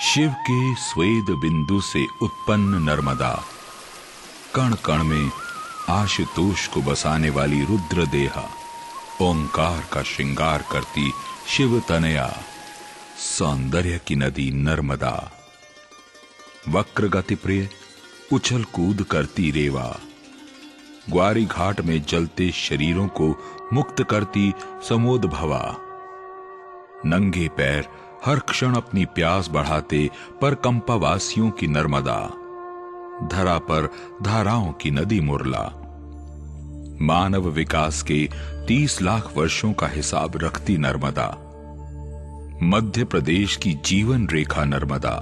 शिव के स्वेद बिंदु से उत्पन्न नर्मदा, कण कण में आशुतोष को बसाने वाली रुद्र देहा, ओंकार का श्रृंगार करती शिव तनया, सौंदर्य की नदी नर्मदा, वक्र गति प्रिय उछल कूद करती रेवा, ग्वारी घाट में जलते शरीरों को मुक्त करती समोद भवा, नंगे पैर हर क्षण अपनी प्यास बढ़ाते पर कंपावासियों की नर्मदा, धरा पर धाराओं की नदी मुरला, मानव विकास के 30 लाख वर्षों का हिसाब रखती नर्मदा, मध्य प्रदेश की जीवन रेखा नर्मदा,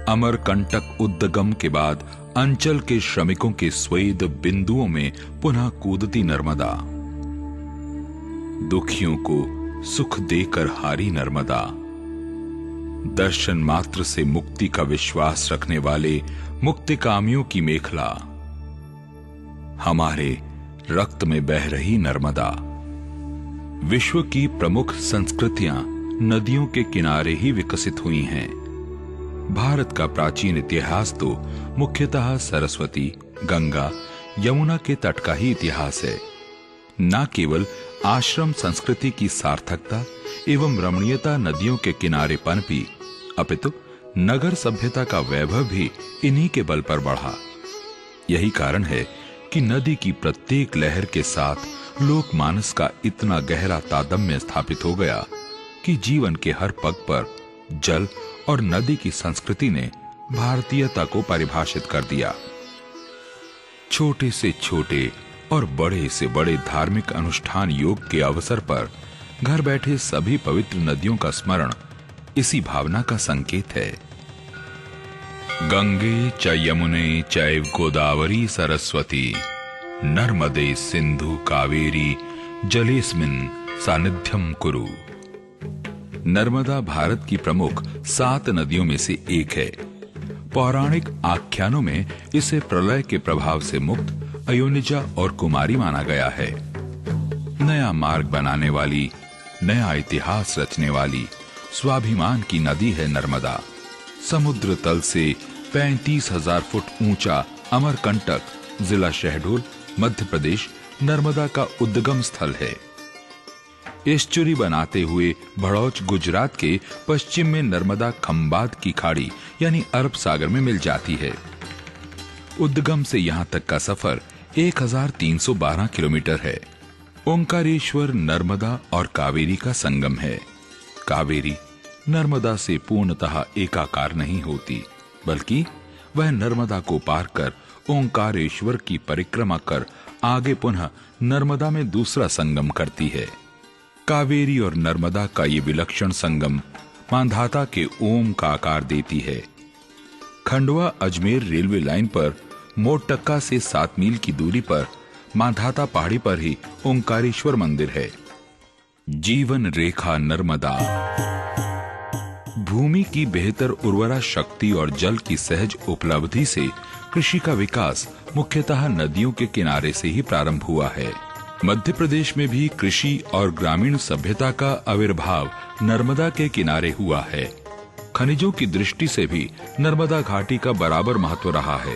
अमरकंटक उद्गम के बाद अंचल के श्रमिकों के स्वेद बिंदुओं में पुनः कूदती नर्मदा, दुखियों को सुख देकर हारी नर्मदा, दर्शन मात्र से मुक्ति का विश्वास रखने वाले मुक्तिकामियों की मेखला, हमारे रक्त में बह रही नर्मदा। विश्व की प्रमुख संस्कृतियां नदियों के किनारे ही विकसित हुई हैं। भारत का प्राचीन इतिहास तो मुख्यतः सरस्वती, गंगा, यमुना के तट का ही इतिहास है। न केवल आश्रम संस्कृति की सार्थकता एवं रमणीयता नदियों के किनारे पनपी, अपितु नगर सभ्यता का वैभव भी इन्हीं के बल पर बढ़ा। यही कारण है कि नदी की प्रत्येक लहर के साथ लोकमानस का इतना गहरा तादात्म्य स्थापित हो गया कि जीवन के हर पग पर जल और नदी की संस्कृति ने भारतीयता को परिभाषित कर दिया। छोटे से छोटे और बड़े से बड़े धार्मिक अनुष्ठान योग के अवसर पर घर बैठे सभी पवित्र नदियों का स्मरण इसी भावना का संकेत है। गंगे च यमुने चैव गोदावरी सरस्वती नर्मदे सिंधु कावेरी जलेस्मिन् सानिध्यम कुरु। नर्मदा भारत की प्रमुख 7 नदियों में से एक है। पौराणिक आख्यानों में इसे प्रलय के प्रभाव से मुक्त अयोनिजा और कुमारी माना गया है। नया मार्ग बनाने वाली, नया इतिहास रचने वाली स्वाभिमान की नदी है नर्मदा। समुद्र तल से 35,000 फुट ऊंचा अमरकंटक, जिला शहडोल, मध्य प्रदेश, नर्मदा का उद्गम स्थल है। एस्चुरी बनाते हुए भड़ौच गुजरात के पश्चिम में नर्मदा खंबात की खाड़ी यानी अरब सागर में मिल जाती है। उद्गम से यहां तक का सफर 1312 किलोमीटर है। ओंकारेश्वर नर्मदा और कावेरी का संगम है। कावेरी नर्मदा से पूर्णतः एकाकार नहीं होती, बल्कि वह नर्मदा को पार कर ओंकारेश्वर की परिक्रमा कर आगे पुनः नर्मदा में दूसरा संगम करती है। कावेरी और नर्मदा का ये विलक्षण संगम मांधाता के ओम का आकार देती है। खंडवा अजमेर रेलवे लाइन पर मोरटक्का से 7 मील की दूरी पर मांधाता पहाड़ी पर ही ओंकारेश्वर मंदिर है। जीवन रेखा नर्मदा। भूमि की बेहतर उर्वरा शक्ति और जल की सहज उपलब्धि से कृषि का विकास मुख्यतः नदियों के किनारे से ही प्रारंभ हुआ है। मध्य प्रदेश में भी कृषि और ग्रामीण सभ्यता का आविर्भाव नर्मदा के किनारे हुआ है। खनिजों की दृष्टि से भी नर्मदा घाटी का बराबर महत्व रहा है।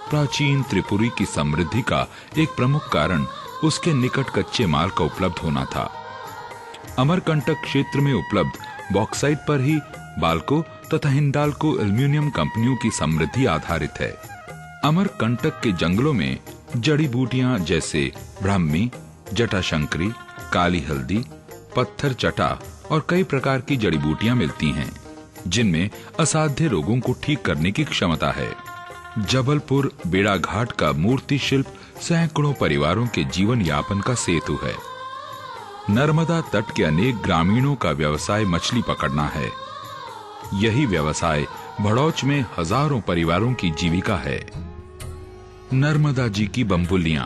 प्राचीन त्रिपुरी की समृद्धि का एक प्रमुख कारण उसके निकट कच्चे माल का उपलब्ध होना था। अमरकंटक क्षेत्र में उपलब्ध बॉक्साइट पर ही बाल्को तथा हिंडाल्को एल्यूमिनियम कंपनियों की समृद्धि आधारित है। अमरकंटक के जंगलों में जड़ी बूटियां जैसे ब्राह्मी, जटाशंकरी, काली हल्दी, पत्थर चटा और कई प्रकार की जड़ी बूटियां मिलती हैं, जिनमें असाध्य रोगों को ठीक करने की क्षमता है। जबलपुर बेड़ा घाट का मूर्ति शिल्प सैकड़ों परिवारों के जीवन यापन का सेतु है। नर्मदा तट के अनेक ग्रामीणों का व्यवसाय मछली पकड़ना है। यही व्यवसाय भड़ौच में हजारों परिवारों की जीविका है। नर्मदा जी की बम्बुलियां।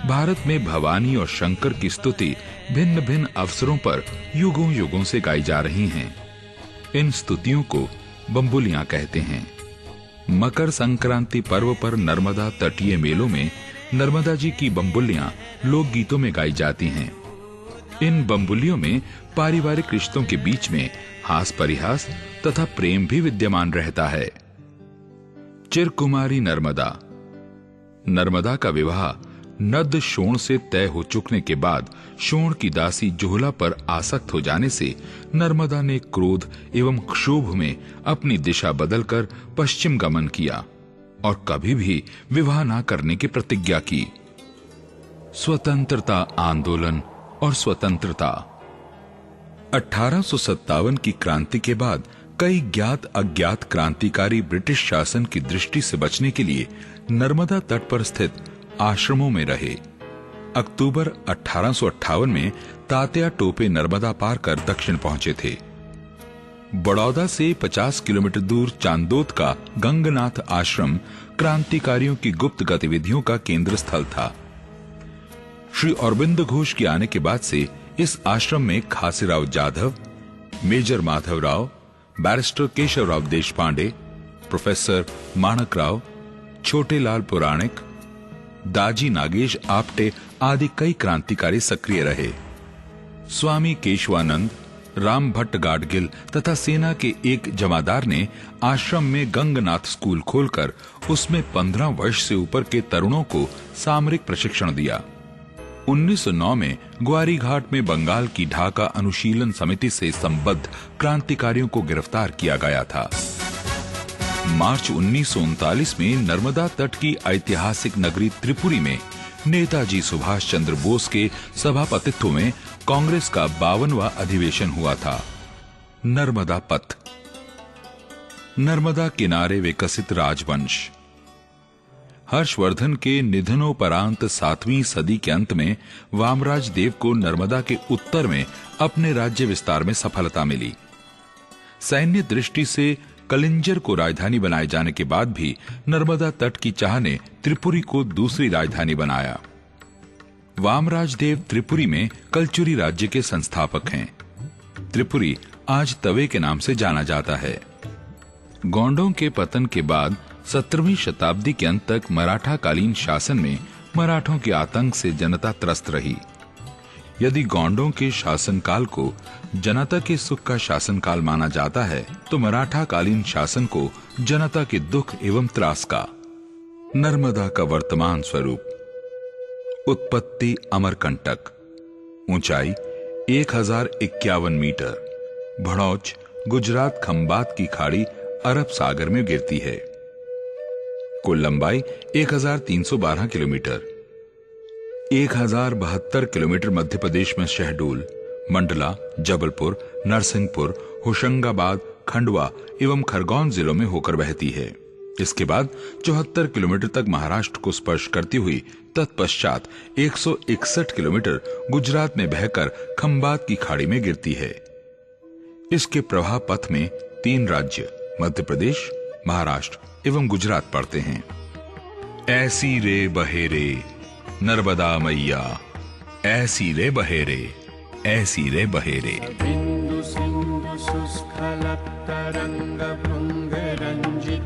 भारत में भवानी और शंकर की स्तुति भिन्न भिन्न अवसरों पर युगों युगों से गाई जा रही हैं। इन स्तुतियों को बम्बुलियां कहते हैं। मकर संक्रांति पर्व पर नर्मदा तटीय मेलों में नर्मदा जी की बम्बुलियां लोकगीतों में गाई जाती हैं। इन बम्बुलियों में पारिवारिक रिश्तों के बीच में हास परिहास तथा प्रेम भी विद्यमान रहता है। चिरकुमारी नर्मदा। नर्मदा का विवाह नद शोण से तय हो चुकने के बाद शोण की दासी जोहला पर आसक्त हो जाने से नर्मदा ने क्रोध एवं क्षोभ में अपनी दिशा बदलकर पश्चिम गमन किया और कभी भी विवाह न करने की प्रतिज्ञा की। स्वतंत्रता आंदोलन और स्वतंत्रता। 1857 की क्रांति के बाद कई ज्ञात अज्ञात क्रांतिकारी ब्रिटिश शासन की दृष्टि से बचने के लिए नर्मदा तट पर स्थित आश्रमों में रहे। अक्टूबर 1858 में तात्या टोपे नर्मदा पार कर दक्षिण पहुंचे थे। बड़ौदा से 50 किलोमीटर दूर चांदोद का गंगनाथ आश्रम क्रांतिकारियों की गुप्त गतिविधियों का केंद्र स्थल था। श्री अरविंद घोष के आने के बाद से इस आश्रम में Khasirao Jadhav, major Madhavrao, barrister Keshavrao Deshpande, professor Mankarao, Chhotelal Puranik, Daji Nagesh Apte आदि कई क्रांतिकारी सक्रिय रहे। स्वामी केशवानंद, राम भट्ट गाडगिल तथा सेना के एक जमादार ने आश्रम में गंगनाथ स्कूल खोलकर उसमें 15 वर्ष से ऊपर के तरुणों को सामरिक प्रशिक्षण दिया। 1909 में ग्वारी घाट में बंगाल की ढाका अनुशीलन समिति से संबद्ध क्रांतिकारियों को गिरफ्तार किया गया था। मार्च 1939 में नर्मदा तट की ऐतिहासिक नगरी त्रिपुरी में नेताजी सुभाष चंद्र बोस के सभापतित्व में कांग्रेस का 52वां अधिवेशन हुआ था। नर्मदा पथ। नर्मदा किनारे विकसित राजवंश। हर्षवर्धन के निधनोपरांत 7वीं सदी के अंत में वामराज देव को नर्मदा के उत्तर में अपने राज्य विस्तार में सफलता मिली। सैन्य दृष्टि से कलिंजर को राजधानी बनाए जाने के बाद भी नर्मदा तट की चाह ने त्रिपुरी को दूसरी राजधानी बनाया। वामराज देव त्रिपुरी में कलचुरी राज्य के संस्थापक हैं। त्रिपुरी आज तवे के नाम से जाना जाता है। गोंडों के पतन के बाद 17वीं शताब्दी के अंत तक मराठा कालीन शासन में मराठों के आतंक से जनता त्रस्त रही। यदि गोंडों के शासनकाल को जनता के सुख का शासनकाल माना जाता है तो मराठा कालीन शासन को जनता के दुख एवं त्रास का। नर्मदा का वर्तमान स्वरूप। उत्पत्ति अमरकंटक, ऊंचाई 1051 मीटर, भड़ौच गुजरात खंबात की खाड़ी अरब सागर में गिरती है। कुल लंबाई 1312 किलोमीटर। 1072 किलोमीटर मध्य प्रदेश में शहडोल, मंडला, जबलपुर, नरसिंहपुर, होशंगाबाद, खंडवा एवं खरगोन जिलों में होकर बहती है। इसके बाद 74 किलोमीटर तक महाराष्ट्र को स्पर्श करती हुई तत्पश्चात 161 किलोमीटर गुजरात में बहकर खंबात की खाड़ी में गिरती है। इसके प्रवाह पथ में 3 राज्य मध्य प्रदेश, महाराष्ट्र एवं गुजरात पड़ते हैं। ऐसी रे बहेरे नर्मदा मैया, ऐसी रे बहेरे, ऐसी रे बहेरे। बिंदु सिंधु सुस्खलत तरंग भृंग